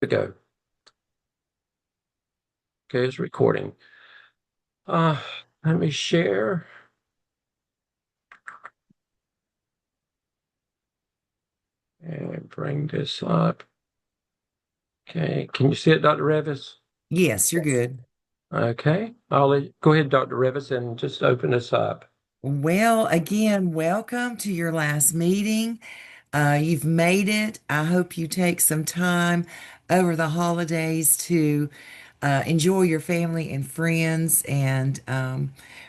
To go. Okay, it's recording. Uh, Let me share and bring this up. Okay, can you see it, Dr. Revis? Yes, you're good. Okay, go ahead, Dr. Revis, and just open this up. Well, again, welcome to your last meeting. You've made it. I hope you take some time over the holidays to enjoy your family and friends and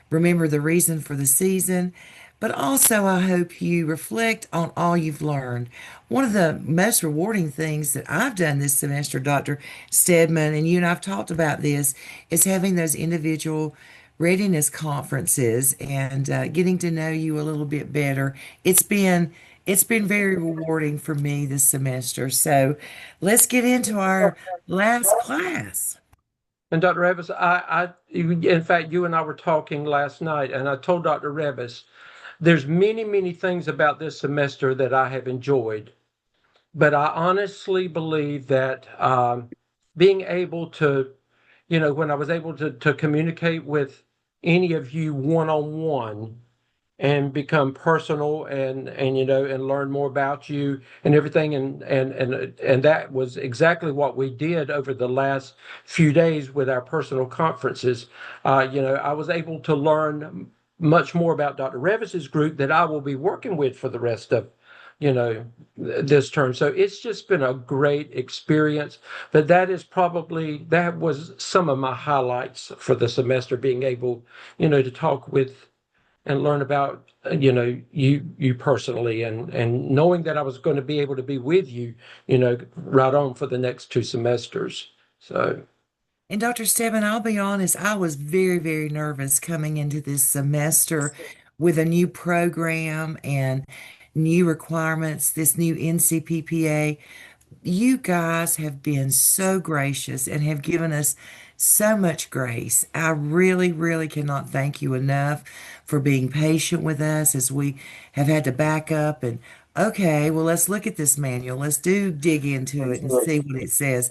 remember the reason for the season. But also, I hope you reflect on all you've learned. One of the most rewarding things that I've done this semester, Dr. Stedman, and you and I've talked about this, is having those individual readiness conferences and getting to know you a little bit better. It's been very rewarding for me this semester. So let's get into our last class. And Dr. Revis, in fact, you and I were talking last night, and I told Dr. Revis, there's many, many things about this semester that I have enjoyed, but I honestly believe that being able to when I was able to communicate with any of you one on one and become personal and learn more about you and everything and that was exactly what we did over the last few days with our personal conferences. I was able to learn much more about Dr. Revis's group that I will be working with for the rest of this term. So it's just been a great experience. But that was some of my highlights for the semester, being able, to talk with and learn about, you personally, and knowing that I was going to be able to be with you, right on for the next two semesters. So, And Dr. Stebbin, I'll be honest, I was very, very nervous coming into this semester with a new program and new requirements, this new NCPPA. You guys have been so gracious and have given us so much grace. I really, really cannot thank you enough for being patient with us as we have had to back up and, okay, well, let's look at this manual. Let's do dig into it and see what it says.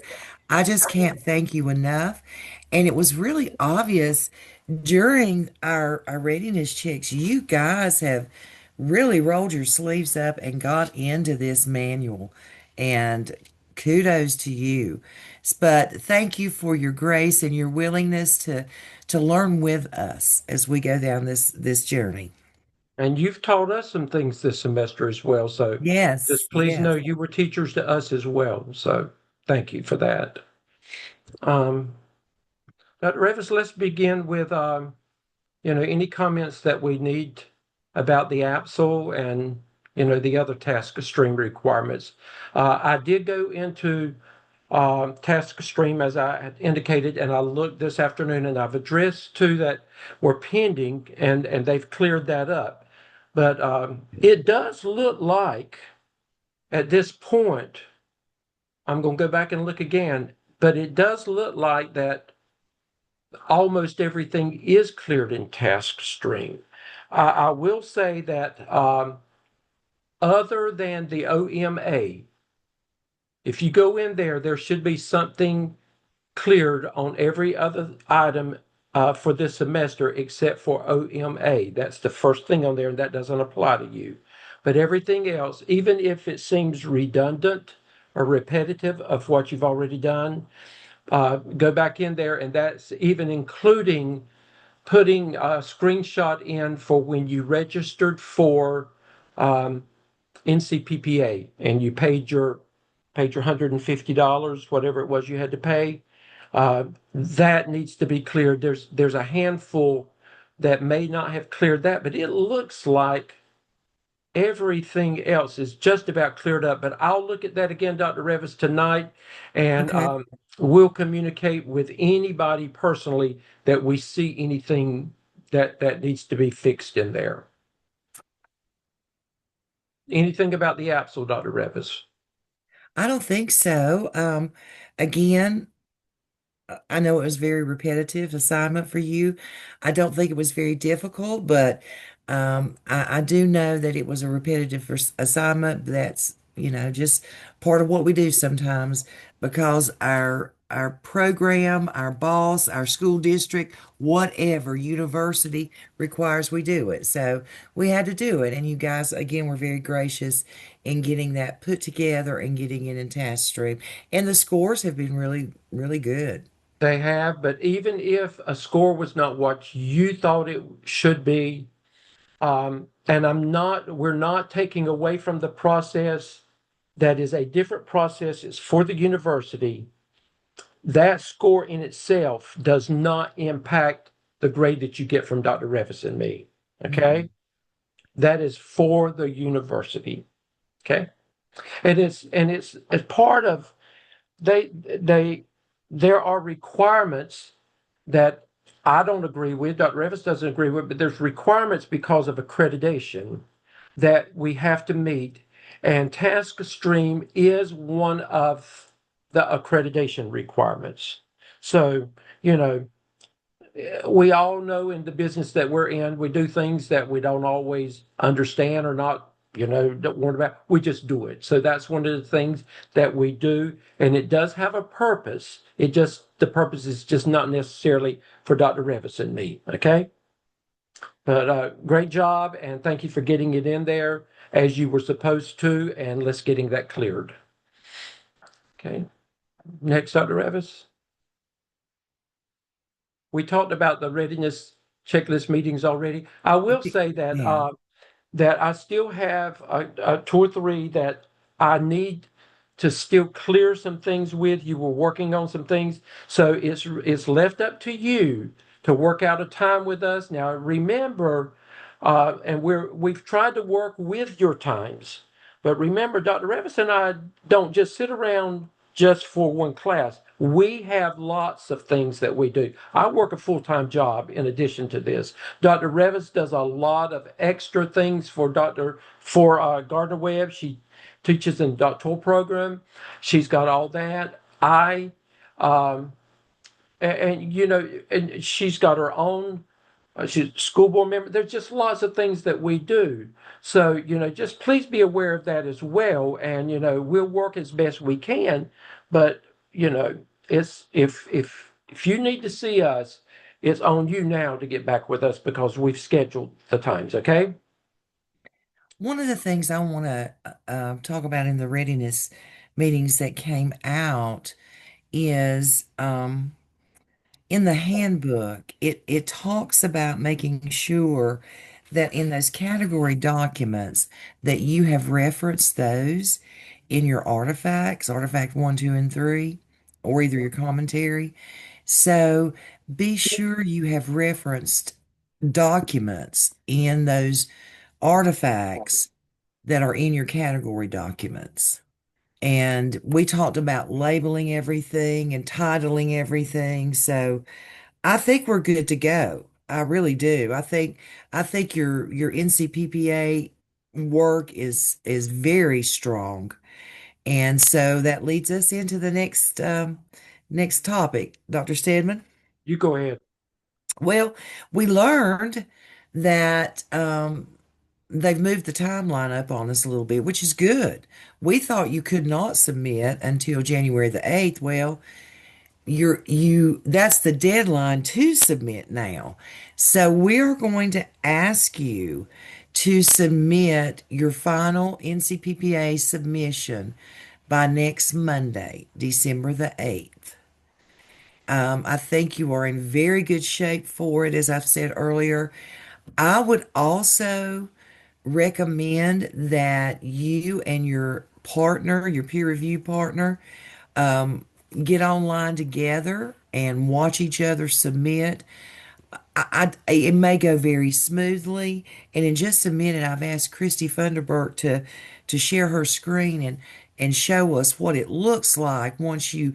I just can't thank you enough. And it was really obvious during our readiness checks, you guys have really rolled your sleeves up and got into this manual. And kudos to you. But thank you for your grace and your willingness to learn with us as we go down this journey. and you've taught us some things this semester as well. So, Yes, just please know yes. you were teachers to us as well. So, thank you for that. Um, Dr. Revis, let's begin with any comments that we need about the APSL and the other task stream requirements. I did go into task stream as I had indicated, and I looked this afternoon, and I've addressed two that were pending, and they've cleared that up. But it does look like at this point, I'm going to go back and look again, but it does look like that almost everything is cleared in task stream. I will say that other than the OMA, if you go in there, there should be something cleared on every other item for this semester except for OMA. That's the first thing on there, and that doesn't apply to you. But everything else, even if it seems redundant or repetitive of what you've already done, go back in there, and that's even including putting a screenshot in for when you registered for um, NCPPA and you paid your $150, whatever it was you had to pay. That needs to be cleared. There's a handful that may not have cleared that, but it looks like everything else is just about cleared up. But I'll look at that again, Dr. Revis, tonight, and Okay. we'll communicate with anybody personally that we see anything that needs to be fixed in there. Anything about the Apsel, Dr. Revis? I don't think so. Again, I know it was very repetitive assignment for you. I don't think it was very difficult, but I do know that it was a repetitive assignment. That's just part of what we do sometimes because our program, our boss, our school district, whatever university requires we do it. So we had to do it. And you guys, again, were very gracious in getting that put together and getting it in task stream. And the scores have been really, really good. They have, but even if a score was not what you thought it should be, and we're not taking away from the process. That is a different process. It's for the university. That score in itself does not impact the grade that you get from Dr. Revis and me. Okay. That is for the university. Okay. And it's as part of they there are requirements that I don't agree with, Dr. Revis doesn't agree with, but there's requirements because of accreditation that we have to meet. And Task Stream is one of the accreditation requirements. So, you know, we all know in the business that we're in, we do things that we don't always understand or not, don't worry about. We just do it. So that's one of the things that we do. And it does have a purpose. The purpose is just not necessarily for Dr. Revis and me. Okay. But great job. And thank you for getting it in there as you were supposed to. And let's getting that cleared. Okay. Next, Dr. Revis. We talked about the readiness checklist meetings already. I will say that Yeah. that I still have two or three that I need to still clear some things with. You were working on some things, so it's left up to you to work out a time with us. Now remember, and we've tried to work with your times, but remember, Dr. Revis and I don't just sit around just for one class. We have lots of things that we do. I work a full-time job in addition to this. Dr. Revis does a lot of extra things for Gardner Webb. She teaches in the doctoral program. She's got all that. Um, and she's got her own. She's a school board member. There's just lots of things that we do. So, just please be aware of that as well. And, we'll work as best we can. But, it's if you need to see us, it's on you now to get back with us because we've scheduled the times, okay? One of the things I want to talk about in the readiness meetings that came out is in the handbook, it talks about making sure that in those category documents that you have referenced those in your artifacts, artifact 1, 2, and 3, or either your commentary. So be sure you have referenced documents in those artifacts that are in your category documents. And we talked about labeling everything and titling everything. So I think we're good to go. I really do. I think your NCPPA work is very strong. And so that leads us into the next topic, Dr. Stedman. You go ahead. Well, we learned that they've moved the timeline up on us a little bit, which is good. We thought you could not submit until January the 8th. Well, that's the deadline to submit now. So we're going to ask you to submit your final NCPPA submission by next Monday, December the 8th. I think you are in very good shape for it, as I've said earlier. I would also recommend that you and your partner, your peer review partner, get online together and watch each other submit. It may go very smoothly. And in just a minute, I've asked Christy Funderburk to share her screen and show us what it looks like once you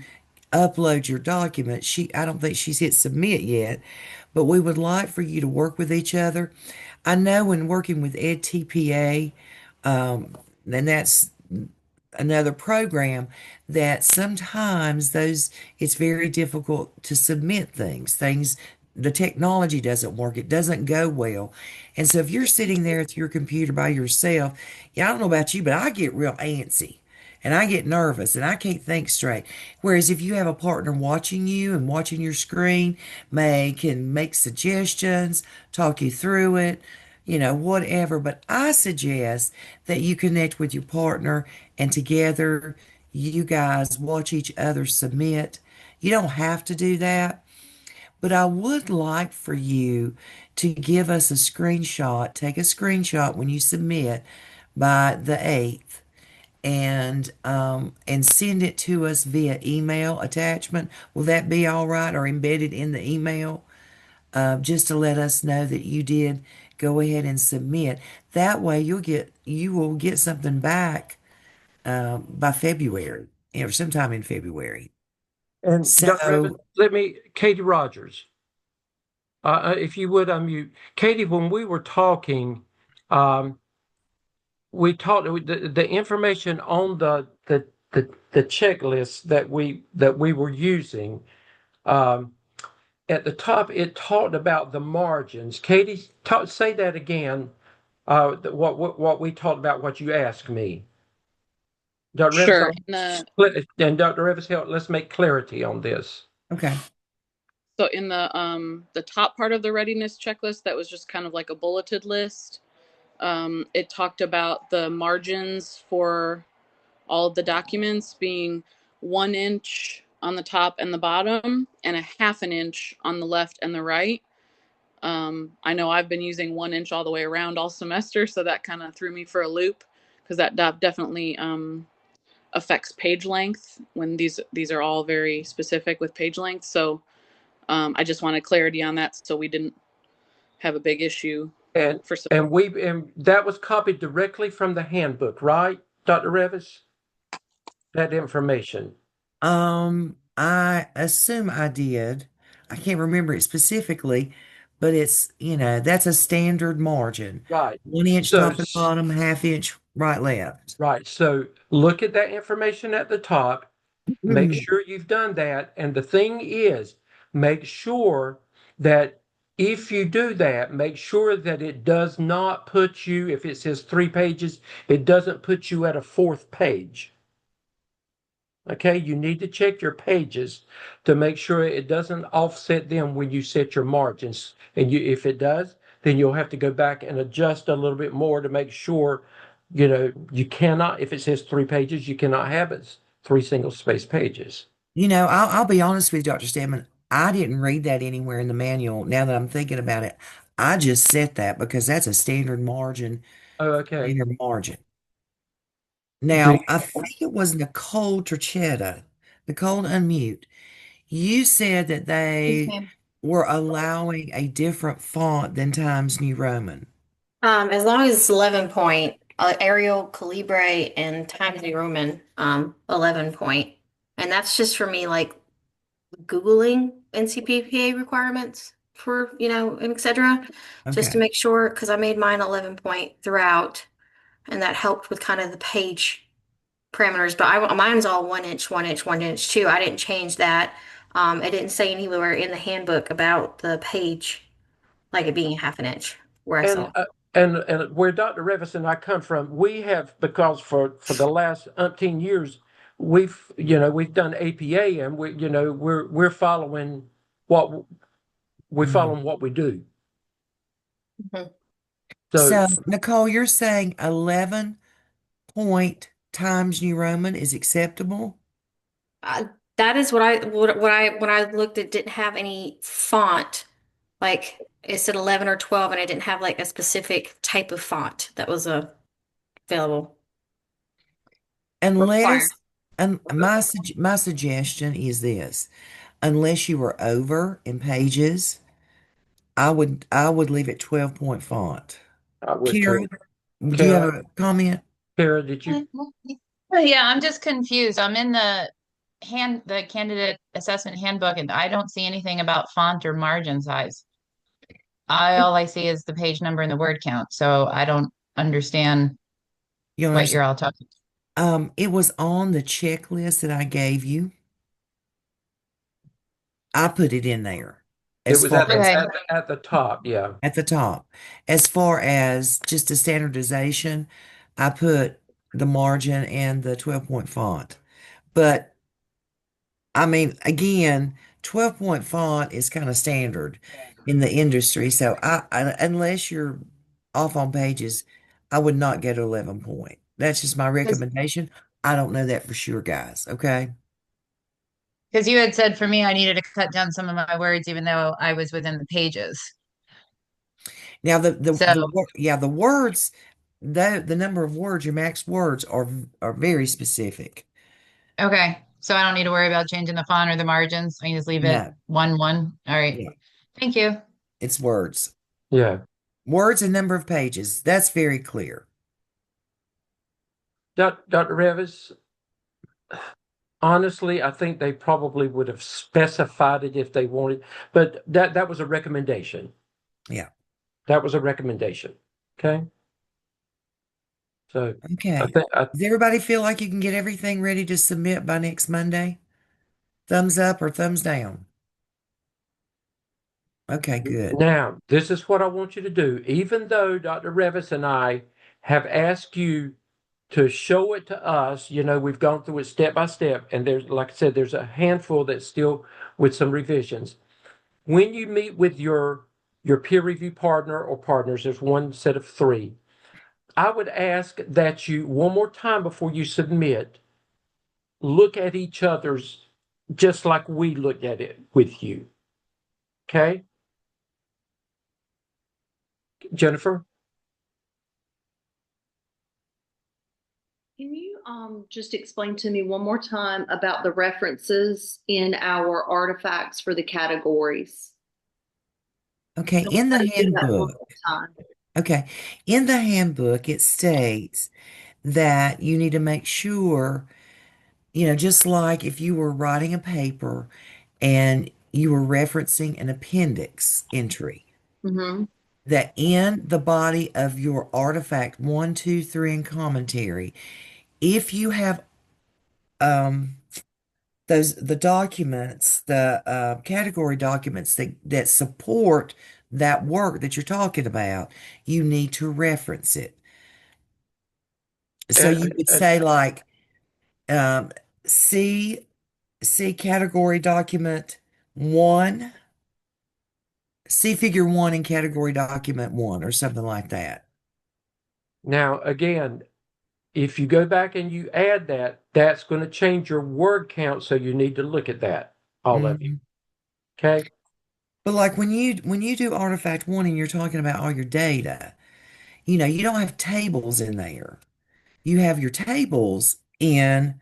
upload your document. I don't think she's hit submit yet, but we would like for you to work with each other. I know when working with EdTPA, and that's another program, that sometimes it's very difficult to submit things. Things the technology doesn't work. It doesn't go well. And so if you're sitting there at your computer by yourself, yeah, I don't know about you, but I get real antsy and I get nervous and I can't think straight. Whereas if you have a partner watching you and watching your screen, can make suggestions, talk you through it, whatever. But I suggest that you connect with your partner and together you guys watch each other submit. You don't have to do that, but I would like for you to give us a screenshot, take a screenshot when you submit by the 8th and send it to us via email attachment. Will that be all right, or embedded in the email? Just to let us know that you did go ahead and submit. That way you will get something back by February, sometime in February. And Dr. Evans, So, Katie Rogers, if you would unmute. Katie, when we were talking, um, we talked the information on the checklist that we were using. Um, at the top, it talked about the margins. Katie, say that again. What we talked about, what you asked me. Dr. Revis, Sure. and Dr. Revis, help. Let's make clarity on this. okay. So in the top part of the readiness checklist, that was just kind of like a bulleted list. It talked about the margins for all of the documents being 1 inch on the top and the bottom, and a half an inch on the left and the right. I know I've been using 1 inch all the way around all semester, so that kind of threw me for a loop because that definitely affects page length when these are all very specific with page length. So I just wanted clarity on that so we didn't have a big issue And for some. and that was copied directly from the handbook, right, Dr. Revis? That information. I assume I did. I can't remember it specifically, but that's a standard margin. Right. 1 inch So, top and bottom, half inch right, left. right. So look at that information at the top. Make sure you've done that. And the thing is, make sure that if you do that, make sure that it does not put you, if it says 3 pages, it doesn't put you at a fourth page. Okay, you need to check your pages to make sure it doesn't offset them when you set your margins. And if it does, then you'll have to go back and adjust a little bit more to make sure, you cannot, if it says 3 pages, you cannot have it 3 single-space pages. I'll be honest with you, Dr. Stedman. I didn't read that anywhere in the manual. Now that I'm thinking about it, I just set that because that's a standard margin Oh, okay. in your margin. Do Now, I think it was Nicole Turchetta. Nicole, unmute. You said that Yes, they ma'am. were allowing a different font than Times New Roman. As long as it's 11 point, Arial, Calibre, and Times New Roman, 11 point. And that's just for me, like Googling NCPPA requirements for, and et cetera, just to Okay. make sure, because I made mine 11 point throughout, and that helped with kind of the page parameters. But mine's all 1 inch, 1 inch, 1 inch too. I didn't change that. It didn't say anywhere in the handbook about the page, like it being a half an inch, where I and saw. and where Dr. Revis and I come from, we have, because for the last umpteen years, we've done APA, and we're following what Mhm. we do. Mhm. So So, Nicole, you're saying 11 point Times New Roman is acceptable? Uh, that is what I when I looked, it didn't have any font. Like it said 11 or 12, and it didn't have like a specific type of font that was available required. Unless, and my suggestion is this, unless you were over in pages, I would leave it 12 point font. I would Kara, too. do you have Kara, a comment? Kara, did you? Yeah, I'm just confused. I'm in the candidate assessment handbook, and I don't see anything about font or margin size. All I see is the page number and the word count, so I don't understand You what understand? you're all talking. It was on the checklist that I gave you. I put it in there. It as was far at the, as Okay. at the top, yeah. at the top. As far as just a standardization, I put the margin and the 12-point font. But I mean, again, 12-point font is kind of standard in the industry. So unless you're off on pages, I would not go to 11 point. That's just my recommendation. I don't know that for sure, guys. Okay. Because you had said for me, I needed to cut down some of my words, even though I was within the pages. Now So, the words, the number of words, your max words are very specific. okay. So I don't need to worry about changing the font or the margins. I can just leave it No, 1-1. All right. yeah, Thank you. it's words. Yeah. Words and number of pages. That's very clear. Dr. Revis, honestly, I think they probably would have specified it if they wanted, but that was a recommendation. Yeah. That was a recommendation. Okay. So Okay. I think Does everybody feel like you can get everything ready to submit by next Monday? Thumbs up or thumbs down? Okay, good. now this is what I want you to do. Even though Dr. Revis and I have asked you to show it to us, we've gone through it step by step, and there's, like I said, there's a handful that's still with some revisions. When you meet with your peer review partner or partners, there's one set of 3. I would ask that you, one more time before you submit, look at each other's just like we looked at it with you. Okay? Jennifer? Can you just explain to me one more time about the references in our artifacts for the categories? Okay, in the Do that one handbook. more time. Okay, in the handbook, it states that you need to make sure, just like if you were writing a paper and you were referencing an appendix entry, Mm-hmm. that in the body of your artifact 1, 2, 3 and commentary, if you have the documents, the category documents that support that work that you're talking about, you need to reference it. So you would say like um, see category document 1, see figure 1 in category document 1 or something like that. Now, again, if you go back and you add that, that's going to change your word count, so you need to look at that, all of you. Okay? But like when you do artifact 1 and you're talking about all your data, you don't have tables in there. You have your tables in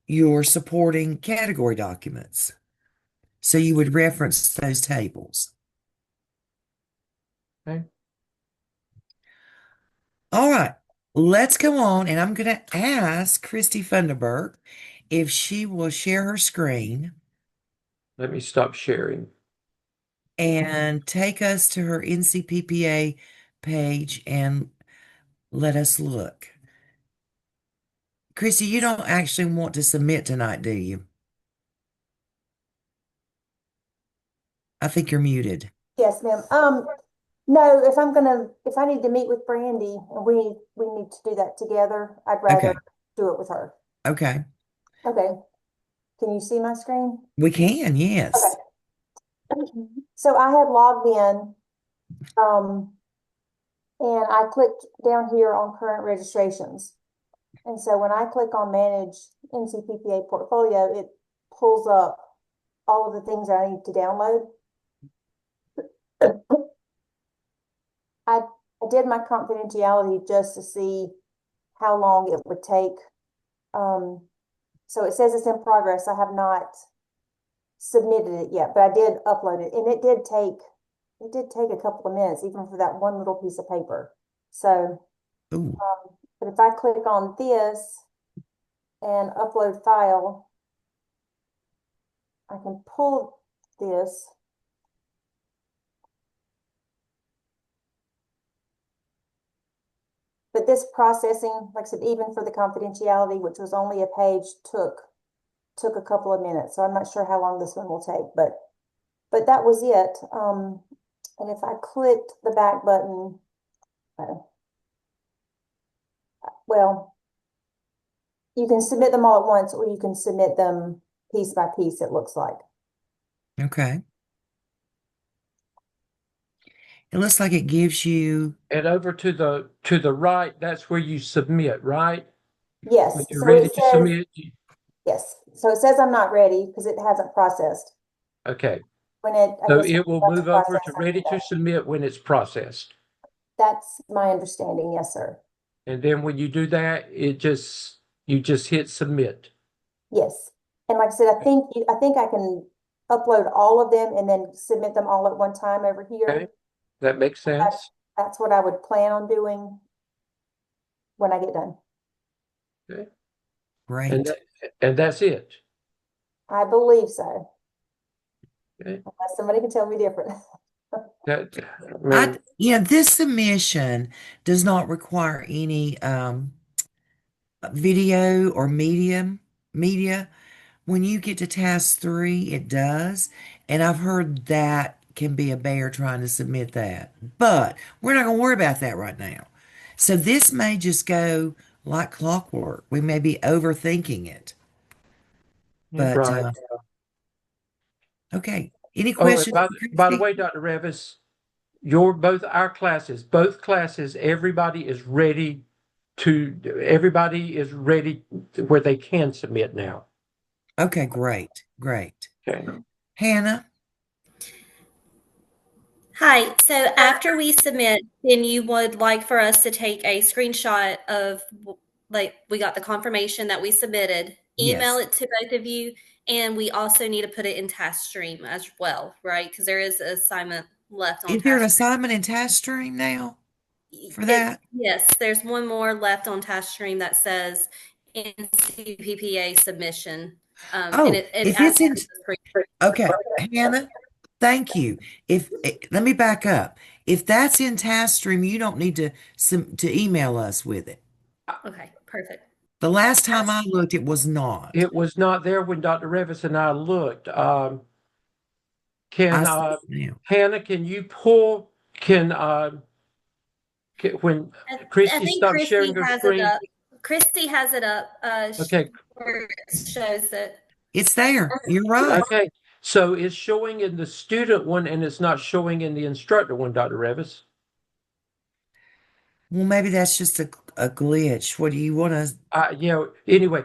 your supporting category documents. So you would reference those tables. Okay. All right, let's go on. And I'm going to ask Christy Funderburk if she will share her screen Let me stop sharing. and take us to her NCPPA page and let us look. Christy, you don't actually want to submit tonight, do you? I think you're muted. Yes, ma'am. No, if I need to meet with Brandy and we need to do that together, I'd rather Okay. do it with her. Okay. Okay. Can you see my screen? We can, yes. Okay. So I had logged in, and I clicked down here on current registrations. And so when I click on manage NCPPA portfolio, it pulls up all of the things I need to download. I did my confidentiality just to see how long it would take. So it says it's in progress. I have not submitted it yet, but I did upload it, and it did take a couple of minutes, even for that one little piece of paper. So, Ooh. but if I click on this and upload file, I can pull this. But this processing, like I said, even for the confidentiality, which was only a page, took a couple of minutes. So I'm not sure how long this one will take, but but that was it. And if I clicked the back button, uh, well, you can submit them all at once, or you can submit them piece by piece, it looks like. Okay. It looks like it gives you, And over to the right, that's where you submit, right? Yes, When you're so ready it to says, submit, yes, so it says I'm not ready because it hasn't processed. okay. When it, I So guess, it will when it's move over processed, to I ready do to that. submit when it's processed. That's my understanding, yes, sir. And then when you do that, you just hit submit. Yes, and like I said, I think I can upload all of them and then submit them all at one time over Okay, here. that makes sense. That's what I would plan on doing when I get done. Okay. And great. and that's it. I believe so, Okay. unless somebody can tell me different. That, I mean, Yeah, this submission does not require any video or media. When you get to task 3, it does. And I've heard that can be a bear trying to submit that. But we're not going to worry about that right now. So this may just go like clockwork. We may be overthinking it. But right. okay. Any Oh, and questions? by the way, Dr. Revis, both classes, everybody is ready where they can submit now. Okay, great. Great. Okay. Hannah? Hi, so after we submit, then you would like for us to take a screenshot of, like, we got the confirmation that we submitted, email Yes. it to both of you, and we also need to put it in task stream as well, right? Because there is an assignment left on Is there an task stream. assignment in task stream now for that? Yes, there's one more left on task stream that says NCPPA submission. Oh, And it if it's in, asks for- okay, Hannah, thank you. Let me back up. If that's in task stream, you don't need to email us with it. Okay, perfect. The last time I looked, it was not. It was not there when Dr. Revis and I looked. I see it now. Hannah, can you pull, when I Christy think stops Christy sharing her has it screen? up. Christy has it up. Okay, Where it shows that. It's there. You're right. okay. So it's showing in the student one and it's not showing in the instructor one, Dr. Revis. Well, maybe that's just a glitch. What do you want to? Anyway,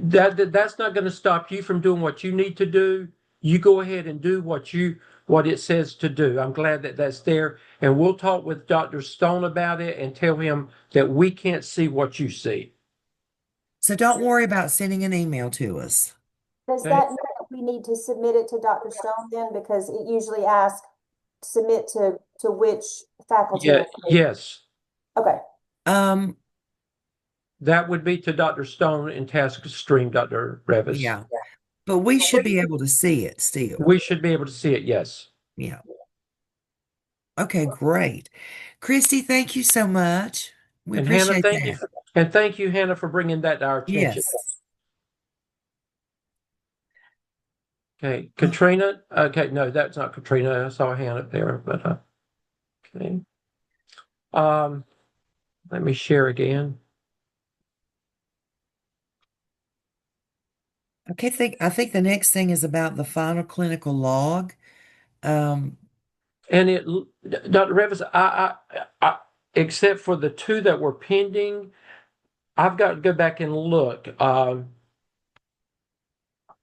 that's not going to stop you from doing what you need to do. You go ahead and do what it says to do. I'm glad that that's there, and we'll talk with Dr. Stone about it and tell him that we can't see what you see. So don't worry about sending an email to us. Does Okay. that mean that we need to submit it to Dr. Stone then? Because it usually asks submit to which faculty? Yeah, yes, Okay, Um, that would be to Dr. Stone in Task Stream, Dr. Revis. yeah. But we should be able to see it still. We should be able to see it, yes. Yeah. Okay, great. Christy, thank you so much. We And Hannah, appreciate that. and thank you, Hannah, for bringing that to our attention. Yes. Okay, Katrina. Okay, no, that's not Katrina. I saw a hand up there, but okay. Let me share again. Okay, I think the next thing is about the final clinical log. And Dr. Revis, I, except for the 2 that were pending, I've got to go back and look.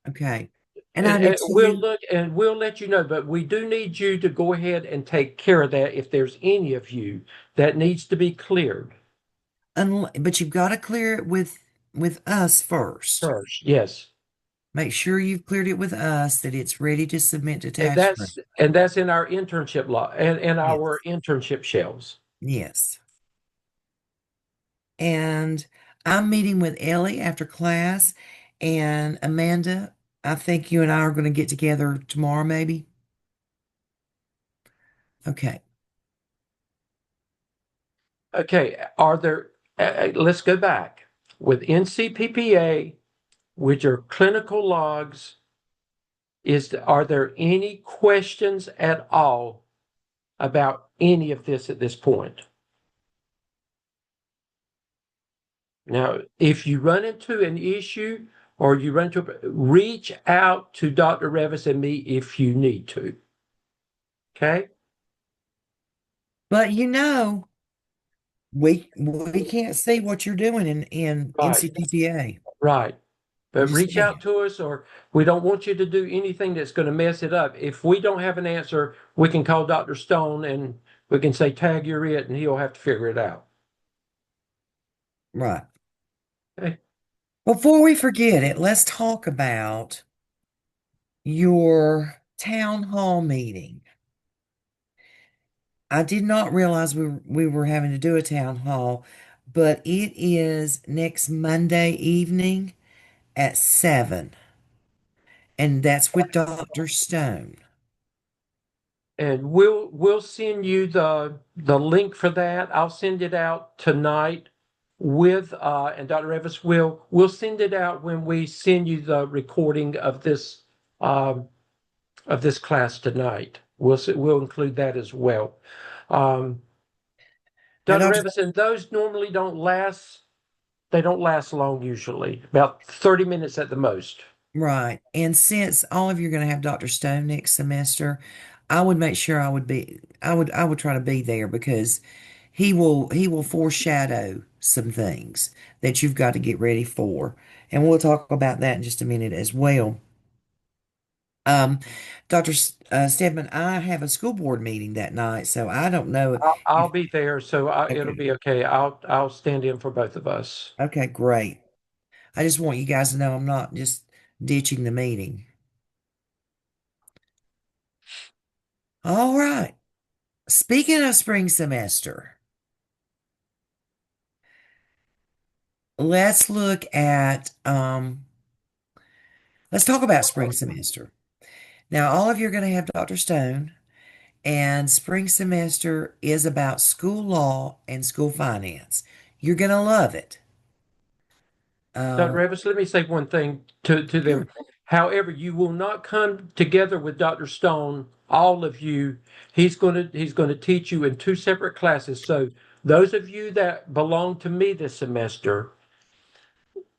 Okay. And I need We'll to, look and we'll let you know, but we do need you to go ahead and take care of that if there's any of you that needs to be cleared but you've got to clear it with us first. first. Yes. Make sure you've cleared it with us, that it's ready to submit to And tax. that's in our internship law and our internship shells. Yes. And I'm meeting with Ellie after class, and Amanda, I think you and I are going to get together tomorrow, maybe. Okay. Okay, are there, let's go back. With NCPPA, with your clinical logs, are there any questions at all about any of this at this point? Now, if you run into an issue or you run into, reach out to Dr. Revis and me if you need to. Okay? But we can't see what you're doing in Right. NCPPA. Right. But just reach saying. out to us, or we don't want you to do anything that's going to mess it up. If we don't have an answer, we can call Dr. Stone and we can say, tag, you're it, and he'll have to figure it out. Right. Okay. Before we forget it, let's talk about your town hall meeting. I did not realize we were having to do a town hall, but it is next Monday evening at 7, and that's with Dr. Stone. And we'll send you the link for that. I'll send it out tonight with and Dr. Revis we'll send it out when we send you the recording of this class tonight. We'll include that as well. Now, Dr. Dr. Revis, and those normally don't last. They don't last long usually, about 30 minutes at the most. Right. And since all of you are going to have Dr. Stone next semester, I would make sure I would try to be there because he will foreshadow some things that you've got to get ready for. And we'll talk about that in just a minute as well. Dr. Stedman, I have a school board meeting that night, so I don't know. I'll be there, so it'll be okay. I'll stand in for both of us. Okay, great. I just want you guys to know I'm not just ditching the meeting. All right. Speaking of spring semester, let's look at let's talk about spring semester. Now, all of you are going to have Dr. Stone, and spring semester is about school law and school finance. You're going to love it. Dr. Revis, let me say one thing to them. However, you will not come together with Dr. Stone, all of you. He's going to teach you in 2 separate classes. So those of you that belong to me this semester,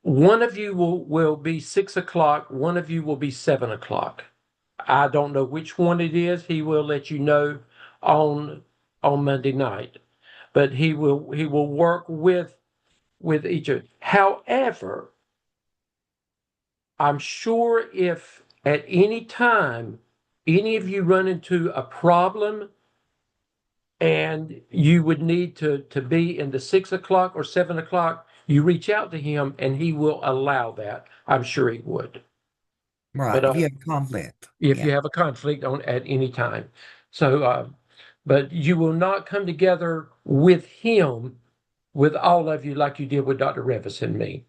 one of you will be 6 o'clock, one of you will be 7 o'clock. I don't know which one it is. He will let you know on Monday night. But he will work with each of. However, I'm sure if at any time any of you run into a problem and you would need to be in the 6 o'clock or 7 o'clock, you reach out to him and he will allow that. I'm sure he would. Right. But, if you have a conflict. If Yeah. you have a conflict at any time. So, but you will not come together with him, with all of you, like you did with Dr. Revis and me.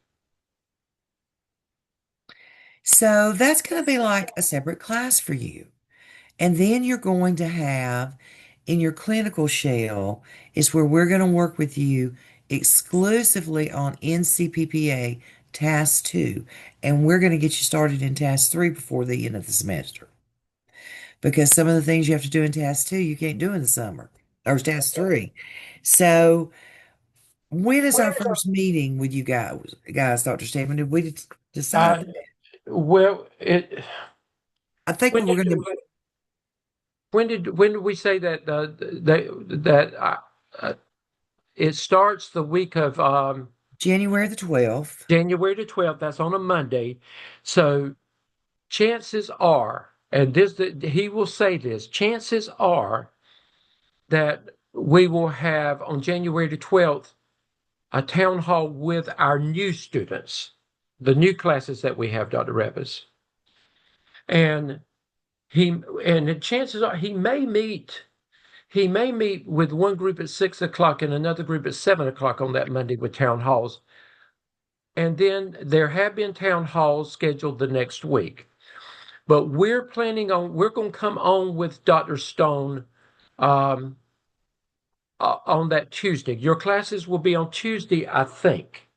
So that's going to be like a separate class for you. And then you're going to have in your clinical shell is where we're going to work with you exclusively on NCPPA Task 2. And we're going to get you started in Task 3 before the end of the semester. Because some of the things you have to do in Task 2, you can't do in the summer, or Task 3. So when is our first meeting with you guys, Dr. Stephen? Did we decide? Well, I think we're going to. When did we say that it starts the week of January the 12th. January the 12th. That's on a Monday. So chances are, and he will say this, chances are that we will have on January the 12th a town hall with our new students, the new classes that we have, Dr. Revis. And the chances are he may meet with one group at 6 o'clock and another group at 7 o'clock on that Monday with town halls. And then there have been town halls scheduled the next week. But we're going to come on with Dr. Stone on that Tuesday. Your classes will be on Tuesday, I think.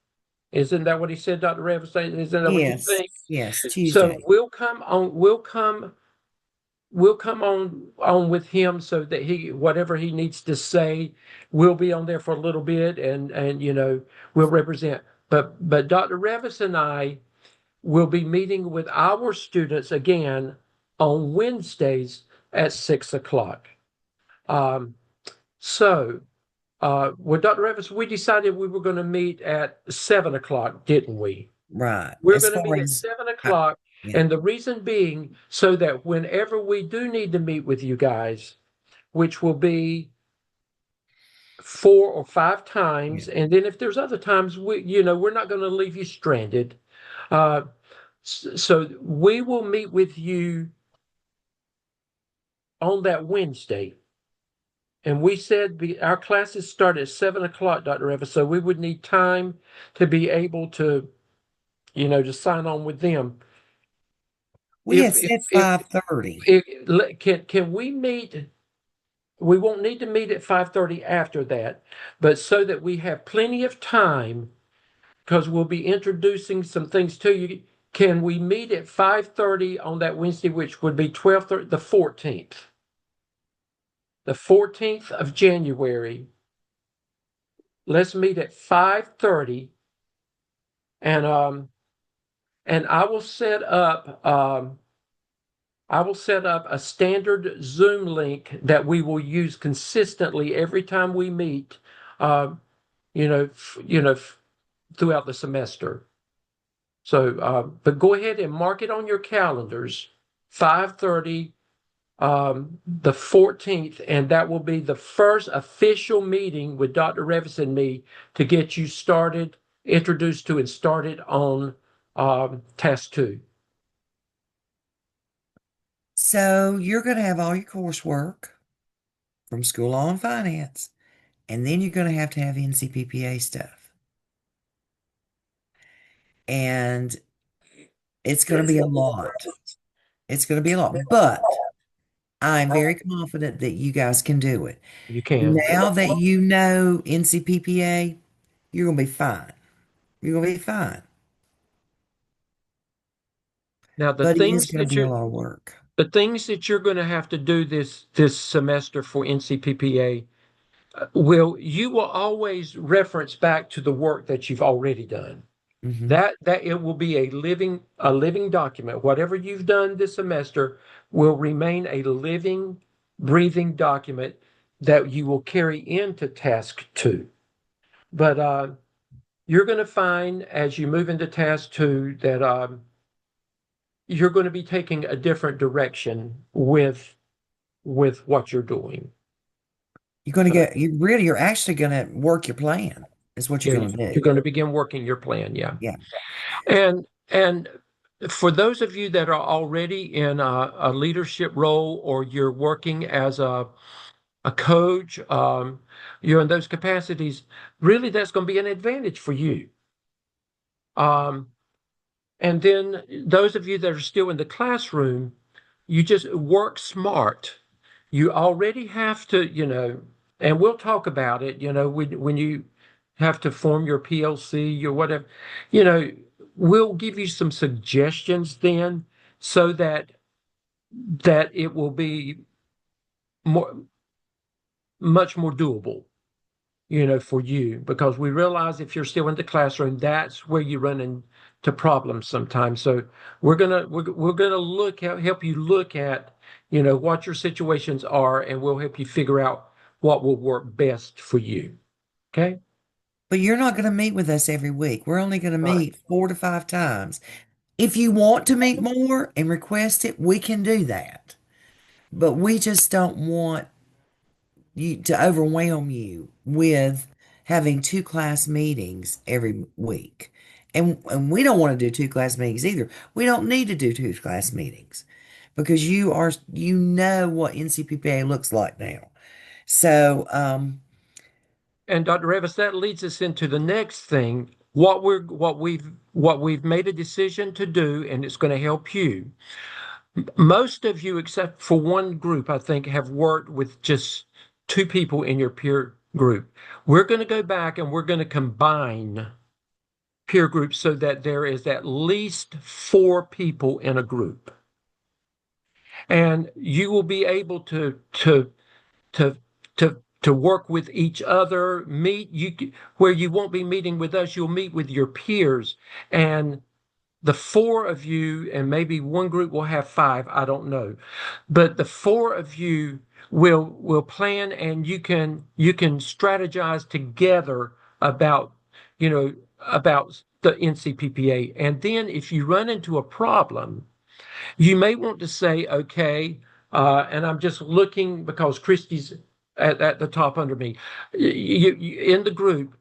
Isn't that what he said, Dr. Revis? Isn't that what you think? Yes, So Tuesday. we'll come on with him so that he whatever he needs to say, we'll be on there for a little bit and we'll represent. But Dr. Revis and I will be meeting with our students again on Wednesdays at 6 o'clock. So with Dr. Revis, we decided we were going to meet at 7 o'clock, didn't we? Right. We're As going to far meet at as 7 o'clock. yeah. And the reason being so that whenever we do need to meet with you guys, which will be 4 or 5 times, and then if there's other times, we're not going to leave you stranded. So we will meet with you on that Wednesday. And we said our classes start at 7 o'clock, Dr. Evans, so we would need time to be able to, to sign on with them. We had said 5:30. Can we meet? We won't need to meet at 5:30 after that, but so that we have plenty of time, because we'll be introducing some things to you. Can we meet at 5:30 on that Wednesday, which would be 12:30, the 14th? The 14th of January. Let's meet at 5:30, and I will set up a standard Zoom link that we will use consistently every time we meet, throughout the semester. So, but go ahead and mark it on your calendars, 5:30, the 14th, and that will be the first official meeting with Dr. Revis and me to get you started, introduced to, and started on task 2. So you're going to have all your coursework from School Law and Finance, and then you're going to have NCPPA stuff. And it's going to be a lot. It's going to be a lot, but I'm very confident that you guys can do it. You can. Now that you know NCPPA, you're going to be fine. You're going to be fine. Now, But it is going to be a lot of work. The things that you're going to have to do this semester for NCPPA, you will always reference back to the work that you've already done. Mm-hmm. That it will be a living document. Whatever you've done this semester will remain a living, breathing document that you will carry into task 2. But you're going to find as you move into task 2 that you're going to be taking a different direction with what you're doing. You're going to you're actually going to work your plan. Is what you're going to do. You're going to begin working your plan, yeah. Yeah. And for those of you that are already in a leadership role, or you're working as a coach, you're in those capacities, really that's going to be an advantage for you. And then those of you that are still in the classroom, you just work smart. You already have to, and we'll talk about it, when you have to form your PLC or whatever, we'll give you some suggestions then so that it will be much more doable, for you, because we realize if you're still in the classroom, that's where you run into problems sometimes. So we're gonna help you look at, what your situations are, and we'll help you figure out what will work best for you. Okay. But you're not going to meet with us every week. We're only going to meet 4 to 5 times. If you want to meet more and request it, we can do that. But we just don't want you to overwhelm you with having 2 class meetings every week. And we don't want to do 2 class meetings either. We don't need to do 2 class meetings because you know what NCPPA looks like now. So, and Dr. Revis, that leads us into the next thing. What we've made a decision to do, and it's going to help you. Most of you, except for one group, I think, have worked with just 2 people in your peer group. We're going to go back and we're going to combine peer groups so that there is at least 4 people in a group. And you will be able to to work with each other, where you won't be meeting with us, you'll meet with your peers. And the 4 of you, and maybe one group will have 5, I don't know, but the 4 of you will plan, and you can strategize together about about the NCPPA. And then if you run into a problem, you may want to say, okay, and I'm just looking because Christy's at the top under me. In the group,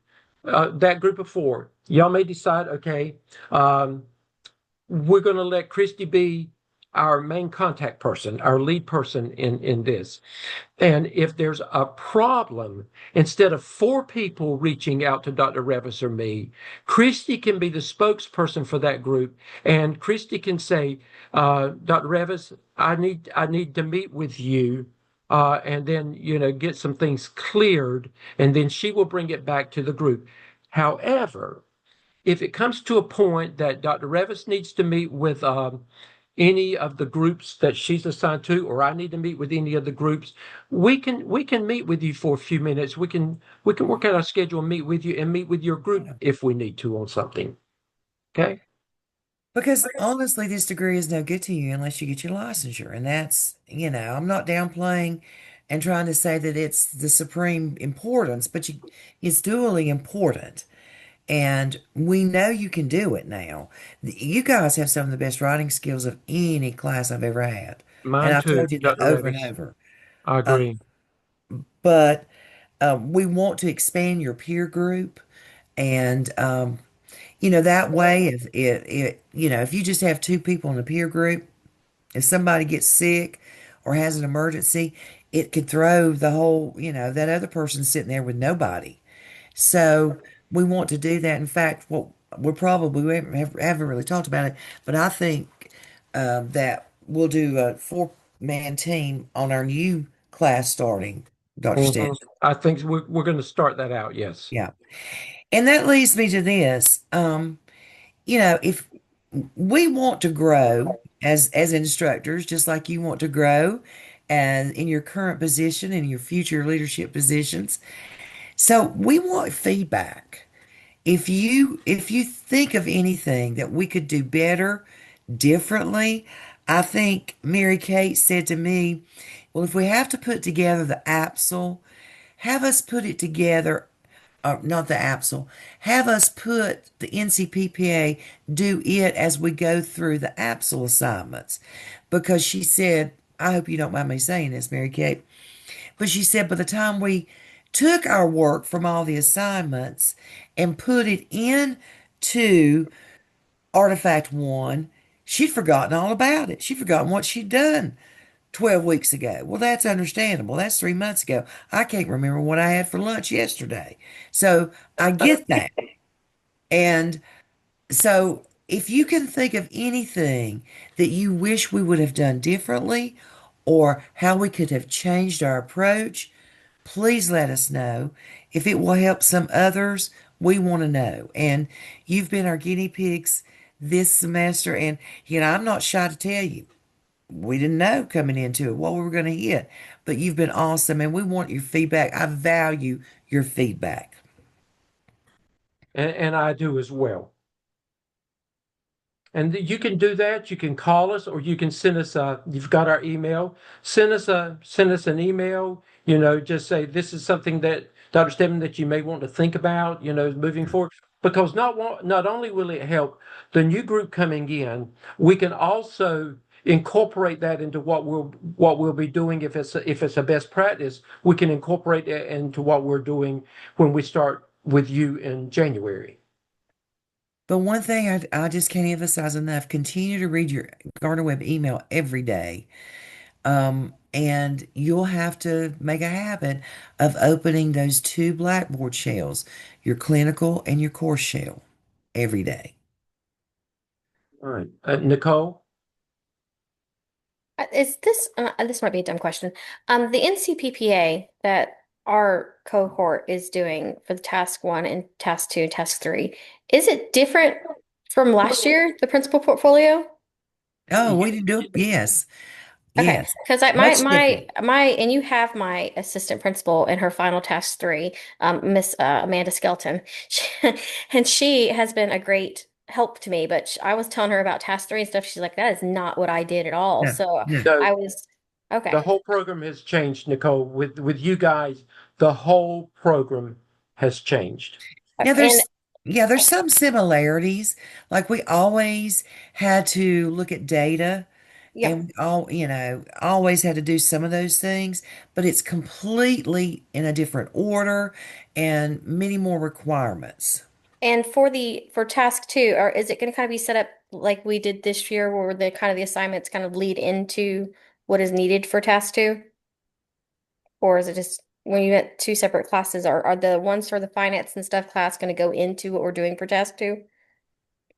that group of 4, y'all may decide, okay, we're going to let Christy be our main contact person, our lead person in this. And if there's a problem, instead of 4 people reaching out to Dr. Revis or me, Christy can be the spokesperson for that group. And Christy can say, Dr. Revis, I need to meet with you, and then, get some things cleared. And then she will bring it back to the group. However, if it comes to a point that Dr. Revis needs to meet with any of the groups that she's assigned to, or I need to meet with any of the groups, we can meet with you for a few minutes. We can work out our schedule and meet with you, and meet with your group if we need to on something. Okay? Because honestly, this degree is no good to you unless you get your licensure. And that's, I'm not downplaying and trying to say that it's the supreme importance, but it's dually important. And we know you can do it now. You guys have some of the best writing skills of any class I've ever had. And Mine I've too, told you that Dr. over and Revis. over. I agree. But we want to expand your peer group. And, that way, if you just have 2 people in a peer group, if somebody gets sick or has an emergency, it could throw the whole, that other person sitting there with nobody. So we want to do that. In fact, we haven't really talked about it, but I think that we'll do a 4-man team on our new class starting, Dr. Stitt. I think we're going to start that out. Yes. Yeah. And that leads me to this. If we want to grow as instructors, just like you want to grow and in your current position and your future leadership positions. So we want feedback. If you think of anything that we could do better, differently, I think Mary Kate said to me, well, if we have to put together the APSL, have us put it together, not the APSL, have us put the NCPPA, do it as we go through the APSL assignments. Because she said, I hope you don't mind me saying this, Mary Kate, but she said by the time we took our work from all the assignments and put it into Artifact 1, she'd forgotten all about it. She'd forgotten what she'd done 12 weeks ago. Well, that's understandable. That's 3 months ago. I can't remember what I had for lunch yesterday. So I get that. And so if you can think of anything that you wish we would have done differently or how we could have changed our approach, please let us know. If it will help some others, we want to know. And you've been our guinea pigs this semester. And, I'm not shy to tell you, we didn't know coming into it what we were going to hit. But you've been awesome, and we want your feedback. I value your feedback. And I do as well. And you can do that. You can call us, or you can send us you've got our email. Send us an email, just say this is something that Dr. Stedman that you may want to think about, moving forward. Because not only will it help the new group coming in, we can also incorporate that into what we'll be doing. If it's a best practice, we can incorporate it into what we're doing when we start with you in January. But one thing I just can't emphasize enough, continue to read your Gardner Webb email every day. And you'll have to make a habit of opening those 2 Blackboard shells, your clinical and your course shell, every day. All right. Nicole? Is this might be a dumb question. The NCPPA that our cohort is doing for the task 1 and task 2 and task 3, is it different from last year, the principal portfolio? Oh, we didn't do it. Yes. Okay, Yes. because Much different. and you have my assistant principal in her final task 3, Miss Amanda Skelton, and she has been a great help to me. But I was telling her about task 3 and stuff. She's like, "That is not what I did at all." No, So no. No, I was the okay. whole program has changed, Nicole. With you guys, the whole program has changed. Now And there's some similarities. Like we always had to look at data yeah, and always had to do some of those things, but it's completely in a different order and many more requirements. and for task 2, or is it going to kind of be set up like we did this year, where the kind of the assignments kind of lead into what is needed for task 2? Or is it just when you get 2 separate classes, are the ones for the finance and stuff class going to go into what we're doing for task 2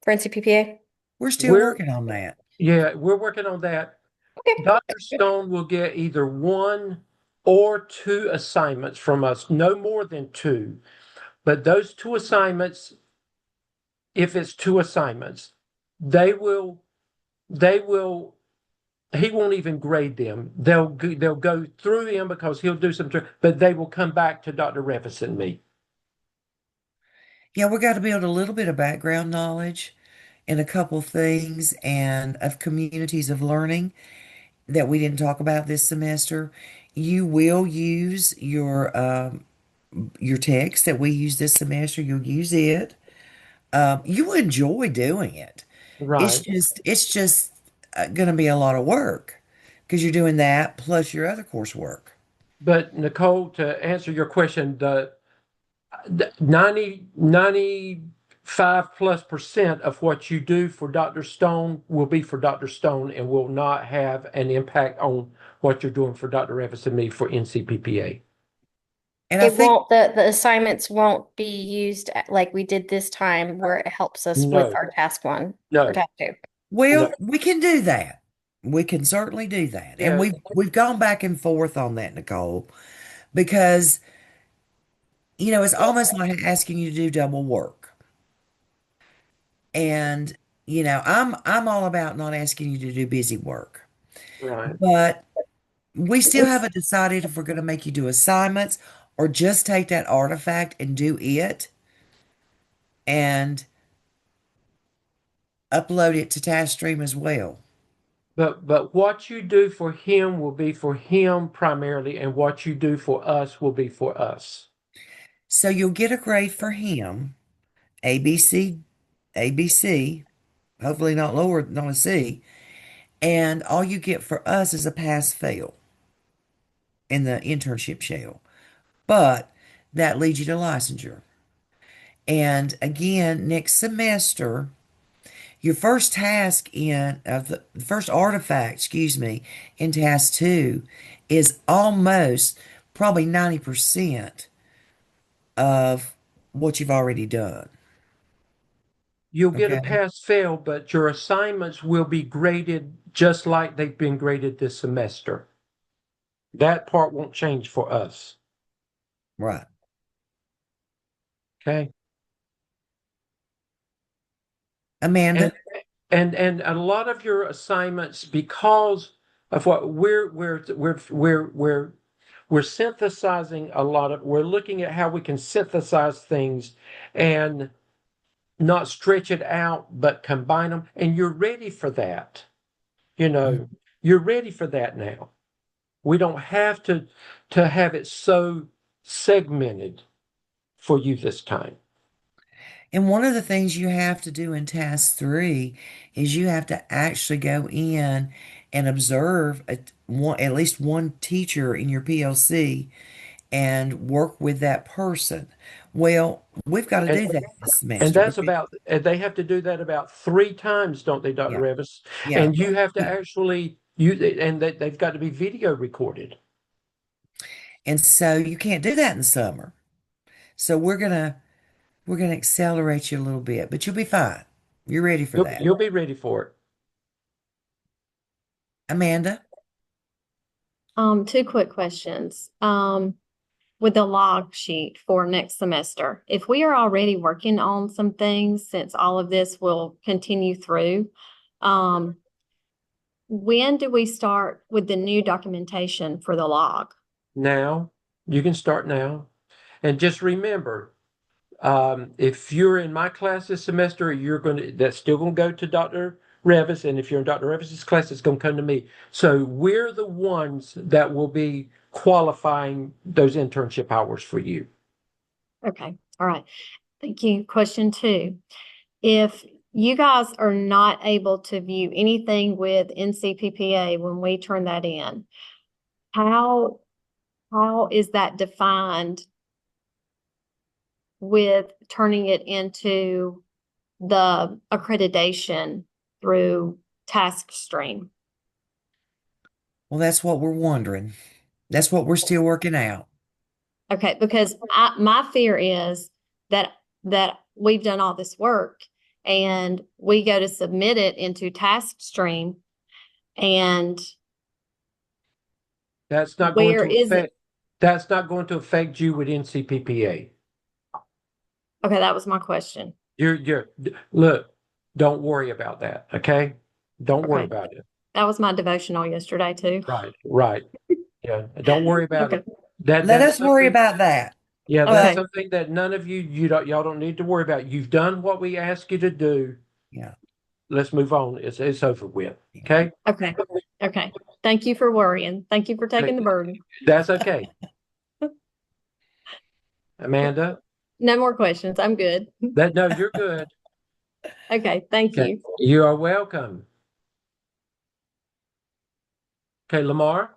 for NCPPA? We're still We're working on that. Yeah, we're working on that. Okay. Dr. Stone will get either 1 or 2 assignments from us, no more than 2. But those 2 assignments, if it's 2 assignments, they will, they will, he won't even grade them. They'll go through him because he'll do some, but they will come back to Dr. Revis and me. Yeah, we got to build a little bit of background knowledge in a couple things and of communities of learning that we didn't talk about this semester. You will use your text that we use this semester. You'll use it. You will enjoy doing it. Right. It's just going to be a lot of work because you're doing that plus your other coursework. But Nicole, to answer your question, the 95+% of what you do for Dr. Stone will be for Dr. Stone and will not have an impact on what you're doing for Dr. Evans and me for NCPPA. And I It think, won't, the assignments won't be used like we did this time, where it helps us with No, our task 1 or no, task 2. no. well, we can do that. We can certainly do that. And Yeah, we've gone back and forth on that, Nicole, because it's almost like asking you to do double work. And I'm all about not asking you to do busy work. right. But we still haven't decided if we're going to make you do assignments or just take that artifact and do it and upload it to TaskStream as well. But what you do for him will be for him primarily, and what you do for us will be for us. So you'll get a grade for him, ABC, ABC, hopefully not lower, not a C. And all you get for us is a pass fail in the internship shell. But that leads you to licensure. And again, next semester, your first task the first artifact, excuse me, in task 2 is almost probably 90% of what you've already done. You'll get a Okay. pass fail, but your assignments will be graded just like they've been graded this semester. That part won't change for us. Right. Okay. Amanda? And a lot of your assignments, because of what we're synthesizing a lot of, we're looking at how we can synthesize things and not stretch it out, but combine them. And you're ready for that. You're ready for that now. We don't have to have it so segmented for you this time. And one of the things you have to do in task 3 is you have to actually go in and observe at least one teacher in your PLC and work with that person. Well, we've got to And do that this and semester. that's about, and they have to do that about 3 times, don't they, Dr. Yeah, Revis? yeah. And you have to actually and they've got to be video recorded. And so you can't do that in summer. So we're gonna accelerate you a little bit, but you'll be fine. You're ready for that. You'll be ready for it. Amanda? 2 quick questions. with the log sheet for next semester. If we are already working on some things, since all of this will continue through, when do we start with the new documentation for the log? Now, you can start now. And just remember, if you're in my class this semester, that's still going to go to Dr. Revis. And if you're in Dr. Revis's class, it's going to come to me. So we're the ones that will be qualifying those internship hours for you. Okay. All right. Thank you. Question 2. If you guys are not able to view anything with NCPPA when we turn that in, how is that defined with turning it into the accreditation through TaskStream? Well, that's what we're wondering. That's what we're still working out. Okay, because my fear is that we've done all this work and we go to submit it into TaskStream, and That's not going to affect you with NCPPA. Okay, that was my question. Look, don't worry about that. Okay. Don't worry Okay. about it. That was my devotional yesterday too. Right. Yeah. Don't worry about it. Let That's us worry something- about that. Yeah, Okay. that's something that none of y'all don't need to worry about. You've done what we asked you to do. Yeah. Let's move on. It's over with. Okay. Okay. Okay. Thank you for worrying. Thank you for taking the burden. That's okay. Amanda, No more questions. I'm good. no, you're good. Okay. Thank Okay. you. You are welcome. Okay, Lamar.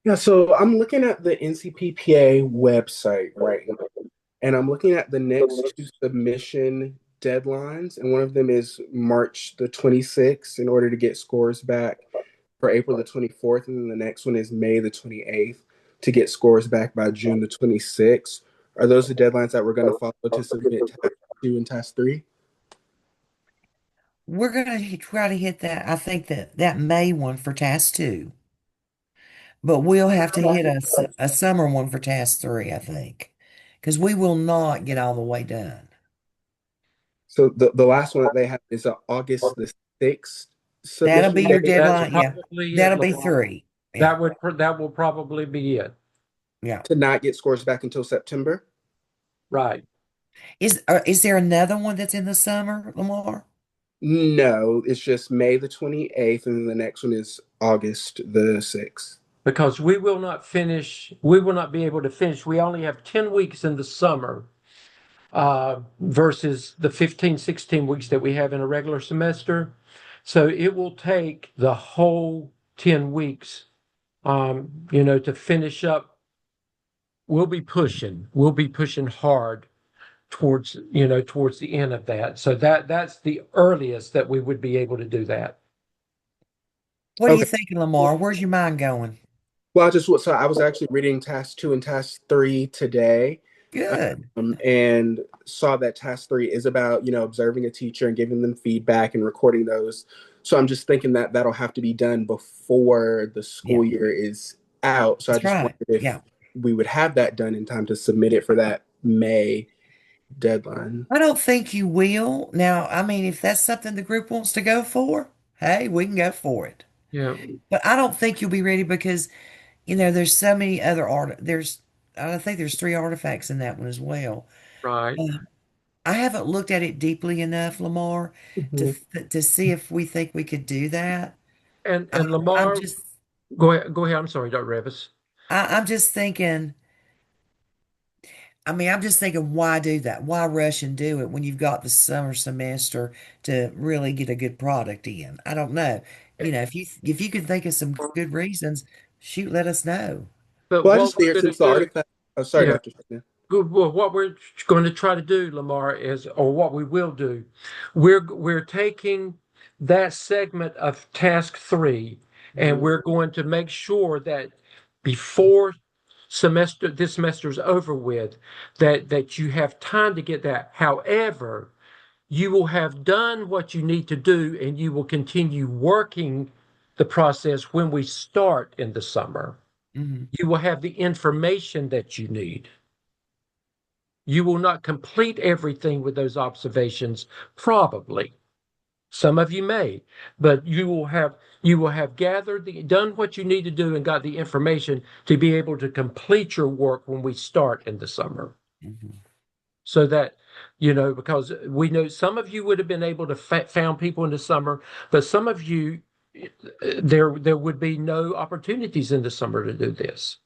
Yeah, so I'm looking at the NCPPA website right now, and I'm looking at the next 2 submission deadlines, and one of them is March the 26th in order to get scores back for April the 24th, and then the next one is May the 28th to get scores back by June the 26th. Are those the deadlines that we're going to follow to submit Task 2 and Task 3? We're going to try to hit that. I think that May one for task 2. But we'll have to hit a summer one for task 3, I think. Because we will not get all the way done. So the last one that they have is August the 6th. That'll be your deadline. Yeah. probably it, That'll be Lamar. 3. Yeah. That will probably be it. Yeah. To not get scores back until September. Right. Is there another one that's in the summer, Lamar? No, it's just May the 28th, and then the next one is August the 6th. Because we will not be able to finish. We only have 10 weeks in the summer versus the 15, 16 weeks that we have in a regular semester. So it will take the whole 10 weeks, to finish up. We'll be pushing hard towards the end of that. So that's the earliest that we would be able to do that. What are you thinking, Lamar? Where's your mind going? Well, I was actually reading Task 2 and Task 3 today. Good. And saw that Task 3 is about, observing a teacher and giving them feedback and recording those. So I'm just thinking that that'll have to be done before the school year is out. So That's I just right. wondered if we would have that done in time to submit it for that May deadline. I don't think you will. Now, I mean, if that's something the group wants to go for, hey, we can go for it. Yeah. But I don't think you'll be ready because, there's so many other I think there's 3 artifacts in that one as well. Right. I haven't looked at it deeply enough, Lamar, to see if we think we could do that. And Lamar, go ahead. I'm sorry, Dr. Revis. I'm just thinking. I'm just thinking, why do that? Why rush and do it when you've got the summer semester to really get a good product in? I don't know. If you can think of some good reasons, shoot, let us know. But Well, I just figured since the artifact. Oh, sorry, Yeah. Dr. Smith. Good. Well, what we're going to try to do, Lamar, or what we will do, we're taking that segment of task 3, and we're going to make sure that before this semester is over with, that you have time to get that. However, you will have done what you need to do, and you will continue working the process when we start in the summer. Mhm. You will have the information that you need. You will not complete everything with those observations, probably. Some of you may, but you will have done what you need to do and got the information to be able to complete your work when we start in the summer. Mhm. So that, because we know some of you would have been able to found people in the summer, but some of you, there would be no opportunities in the summer to do this.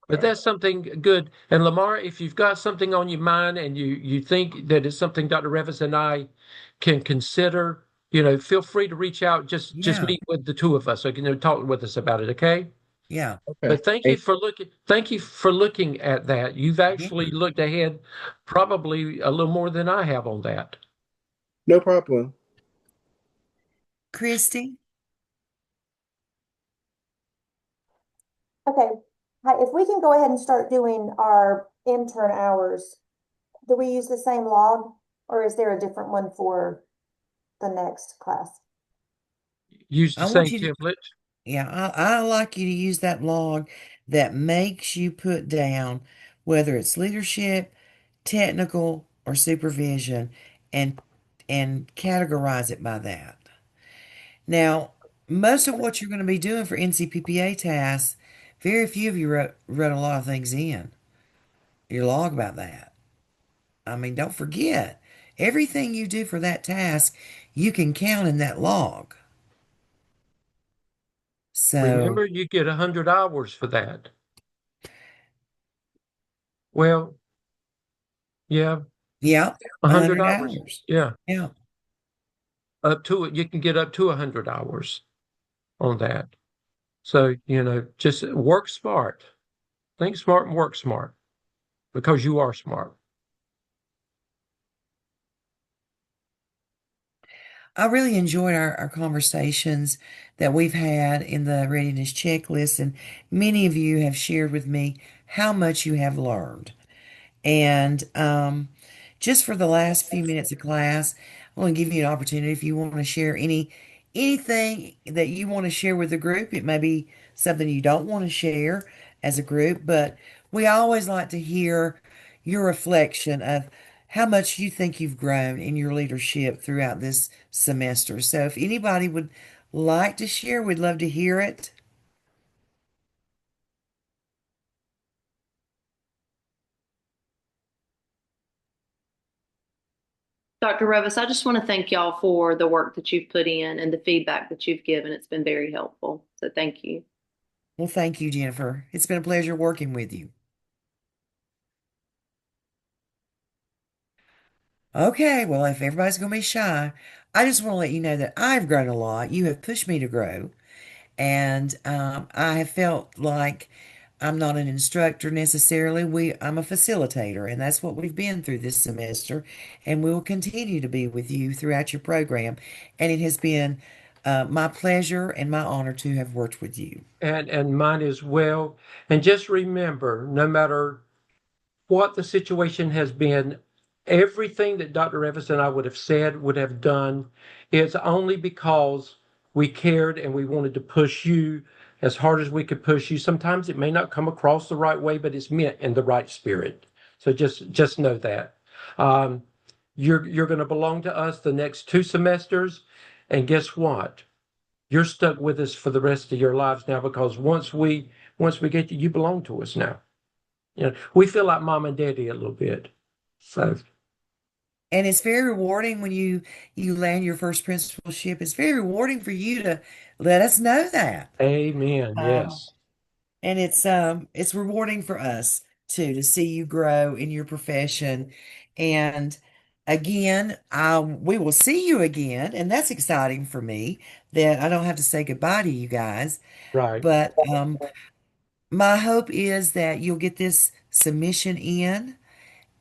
But that's something good. And Lamar, if you've got something on your mind and you think that it's something Dr. Revis and I can consider, feel free to reach out. Just Yeah. meet with the two of us, so you can talk with us about it. Okay. Yeah. Okay. But thank you for looking at that. You've actually Yeah. looked ahead probably a little more than I have on that. No problem. Christy? Okay, hi, if we can go ahead and start doing our intern hours, do we use the same log or is there a different one for the next class? Use the I same want you to, template. yeah, I like you to use that log that makes you put down whether it's leadership, technical, or supervision, and categorize it by that. Now, most of what you're going to be doing for NCPPA tasks, very few of you wrote a lot of things in your log about that. I mean, don't forget, everything you do for that task, you can count in that log. So, Remember, you get 100 hours for that. Well, yeah, yeah, 100 100 hours. hours. Yeah, Yeah. you can get up to 100 hours on that. So, just work smart. Think smart and work smart because you are smart. I really enjoyed our conversations that we've had in the readiness checklist, and many of you have shared with me how much you have learned. And just for the last few minutes of class, I want to give you an opportunity if you want to share anything that you want to share with the group. It may be something you don't want to share as a group, but we always like to hear your reflection of how much you think you've grown in your leadership throughout this semester. So if anybody would like to share, we'd love to hear it. Dr. Revis, I just want to thank y'all for the work that you've put in and the feedback that you've given. It's been very helpful. So thank you. Well, thank you, Jennifer. It's been a pleasure working with you. Okay, well, if everybody's going to be shy, I just want to let you know that I've grown a lot. You have pushed me to grow, and I have felt like I'm not an instructor necessarily. I'm a facilitator, and that's what we've been through this semester, and we will continue to be with you throughout your program. And it has been my pleasure and my honor to have worked with you. And mine as well. And just remember, no matter what the situation has been, everything that Dr. Evans and I would have said, would have done, it's only because we cared and we wanted to push you as hard as we could push you. Sometimes it may not come across the right way, but it's meant in the right spirit. So just know that. You're going to belong to us the next 2 semesters, and guess what? You're stuck with us for the rest of your lives now because once we get you, you belong to us now. We feel like mom and daddy a little bit. So And it's very rewarding when you land your first principalship. It's very rewarding for you to let us know that. amen. Yes. And it's rewarding for us too to see you grow in your profession. And again, we will see you again, and that's exciting for me that I don't have to say goodbye to you guys. Right. But my hope is that you'll get this submission in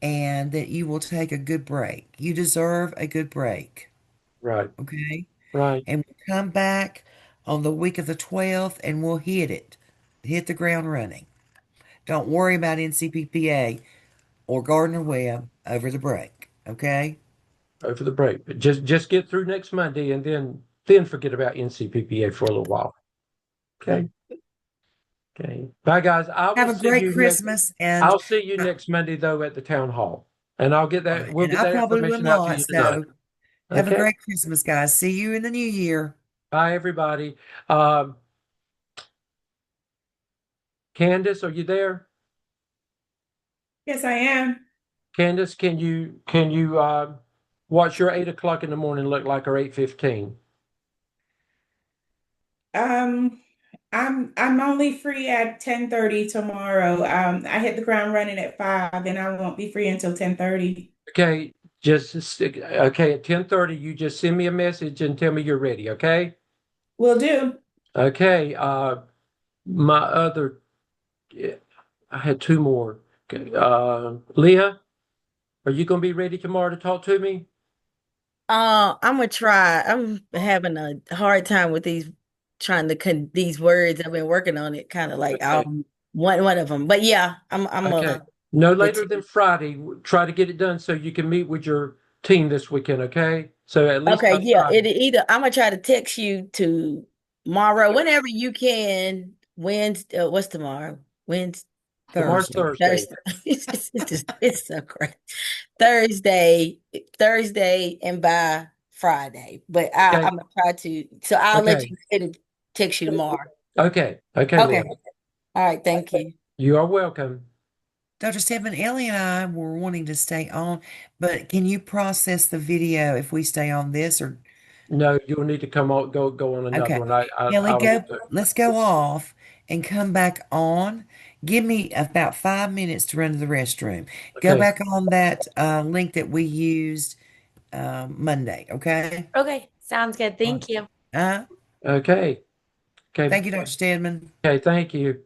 and that you will take a good break. You deserve a good break, Right. okay? Right. And we'll come back on the week of the 12th and we'll hit the ground running. Don't worry about NCPPA or Gardner Webb over the break, okay? Over the break. But just get through next Monday and then then forget about NCPPA for a little while. Okay. Okay. Bye, guys. I Have will a see great you Christmas, and I'll see you next Monday though at the town hall, and I'll get that. We'll and get I that probably will information out to not. you tonight. So have a Okay. great Christmas, guys. See you in the new year. Bye, everybody. Candace, are you there? Yes, I am. Candace, can you what's your 8 o'clock in the morning look like, or 8:15? Um, I'm only free at 10:30 tomorrow. I hit the ground running at 5 and I won't be free until 10:30. Okay, okay, at 10:30, you just send me a message and tell me you're ready, okay? Will do. Okay, my other I had two more. Okay, Leah, are you gonna be ready tomorrow to talk to me? I'm gonna try. I'm having a hard time with trying to these words. I've been working on it, kind of like Okay. one of them. But yeah, I'm Okay. No the later than Friday. Try to get it done so you can meet with your team this weekend, okay? So at least okay. by Yeah, Friday. I'm gonna try to text you tomorrow whenever you can. Wednesday, what's tomorrow? Wednesday, Tomorrow's Thursday. it's so great. Thursday, and by Friday. But Okay. I'm gonna try to. So I'll let Okay. you text you tomorrow. Okay. Okay, Okay. Leah. All right. Thank you. You are welcome. Dr. Stedman, Ellie and I were wanting to stay on, but can you process the video if we stay on this, or No, you'll need to come on, go on another okay. one. Ellie, I'll let's go off and come back on. Give me about 5 minutes to run to the restroom. Go Okay. back on that link that we used Monday, okay? Okay, sounds good. Thank you. Uh, Okay. Okay. thank you, Dr. Stedman. Okay, thank you.